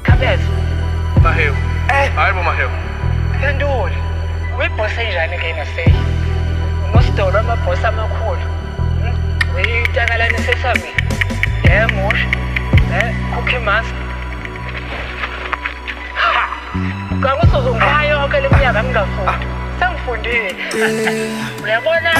Khabeza Mahewu. Hayi bo Mahewu. Phendula uyibhosi enjani ke naseyi unositolo amabhosi amakhulu uyitakalane sesamini musha cookie master Kangusozonkaya yonke leminyaka ngingafundi sengifundile uyabona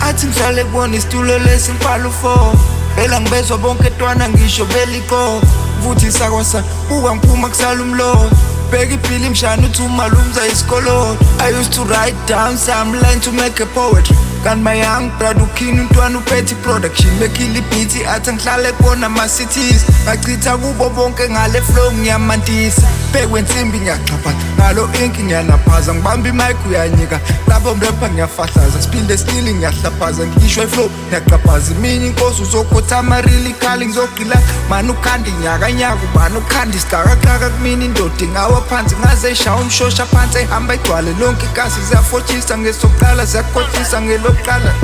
athi ngihlale kubona isitulo lesimpalo 4 vela ngibezwa bonke etwana ngisho beliko futhi sakwasa buka ngiphuma kusala umlomo bheka iphili imshana uthi umalumza isikolo I used to write down some lines to make a poetry kanti my young brother ukhini untwana uphethe production bekhili beat athi ngihlale kubona ama cities ngachitha kubo bonke ngale flow ngiyamantisa bekwensimbi ngiyaxhaphaza ngalo ink ngiyanaphaza ngibamba imic uyanyika lapho mrapper ngiyafahlaza siphinde skilling ngiyahlaphaza ngishwa iflow ngiyaqhaphaza mina inkosi uzokhothama really khali ngizogqila mani ukhandi nyaka nyaka ubani ukhandi isixaka kumina indoda ingawa phansi ngaze ishaya umshosha phansi ehamba igcwale lonke ikasi ziyafotshisa ngesokuqala ziyakhohlisa ngelokuqala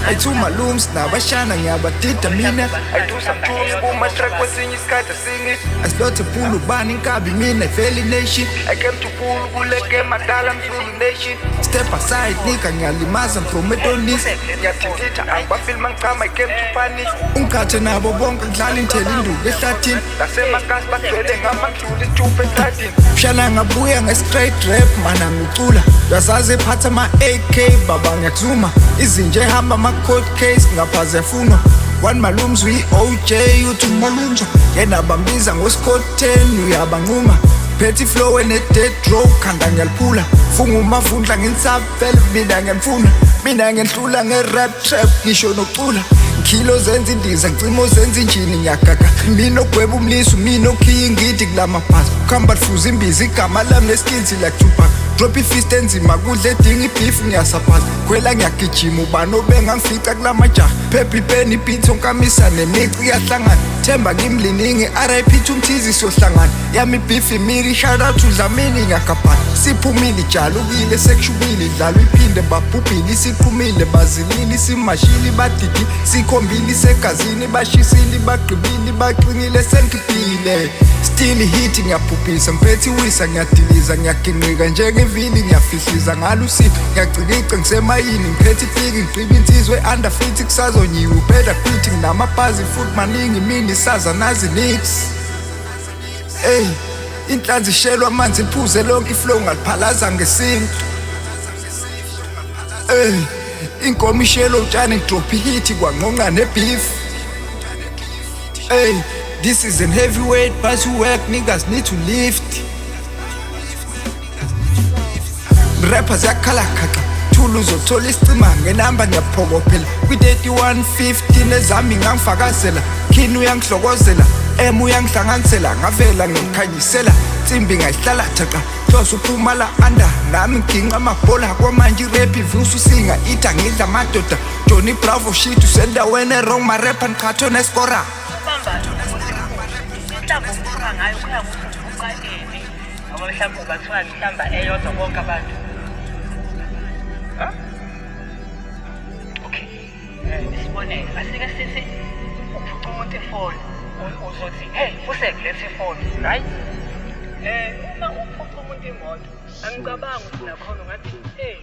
ayithuma looms nabashana ngiyabadida mina I do some tunes kuma track kwesinye isikhathi singi asilothe pool ubani inkabi mina Valley Nation I came to pool kuleke madala Mzulu Nation step aside nika ngiyalimaza ngprometonisi ngiyathinditha angibafilma ngichama I came to punish ungikhathe nabo bonke ngidlala inthela induku ehlathini lasemakasi bagcwele ngamajuli ithupe ehlathini mshana ngabuya nge-straight rap mana ngicula yazazi ephatha ama-AK baba ngiyakuzuma izinje ehamba ama-court case ngaphaze yafunwa one malums uyi-OJ uthi umalunja yena bambiza ngo-Scott 10 uyabanquma phethe iflow ene-dead row khanda ngiyaliphula funga umavundla nginisabele mina ngiyamfuna mina ngiyahlula nge-rap trap ngisho nokucula ngilo zenza indiza ngicimo zenza injini ngiyagaga mina ogweba umliso mina okhiya ingidi kulamabhasi ukhamba lifuza imbiza igama lami neskills like Tupac drop ifist enzima kudle edinga ibeef ngiyasaphaza khwela ngiyagijima ubani obenga ngifica kulamajaha phepha ipeni beat onkamisa nemici iyahlangana themba ngimliningi RIP umthizi sohlangana yami beef imiri shout out uDlamini ngiyagabhana siphumile jalo ukile sekushubile idlala iphinde babhubhile siqhumile bazilile simashili badidi sikhombile segazini bashisile bagqibile baqinile sengibhile still hit ngiyabhubhisa ngiphethe wisa ngiyadiliza ngiyaginqika njengevili ngiyafihliza ngalo usipho ngiyagcikicca ngisemayini ngiphethe ifiki ngiqiba insizwe underfit kusazonyiwe better quitting namabhazi futhi maningi mini saza nazi nicks hey inhlanzi ishelwa amanzi iphuze lonke iflow ngaliphalaza ngesinto hey inkomo ishelo utshani ngidrop hit kwanqonqa nebeef hey this is an heavyweight but you work niggas need to lift rappers yakhala khaka thulu uzothola isicima ngenamba ngiyaphokophela kwi-3150 nezami ngangifakazela khini uyangihlokozela uyangihlanganisela ngavela ngikhanyisela tsimbi ngayihlala thaqa hloso uphuma la anda nami nginqa amabhola kwamanje irap ivusa usinga ita ngidla amadoda Johnny Bravo shit usendaweni wrong marapper ngikhatho neskora mhlawumbe ukukhuluma ngayo kuya kuqaleni ngoba mhlawumbe bathiwa mhlawumbe eyodwa bonke abantu okay isibonelo asike sithi uphuca umuntu ifoni uzothi hey usekulethe ifoni right uma uphuca umuntu imoto angicabanga ukuthi nakhona ngathi hey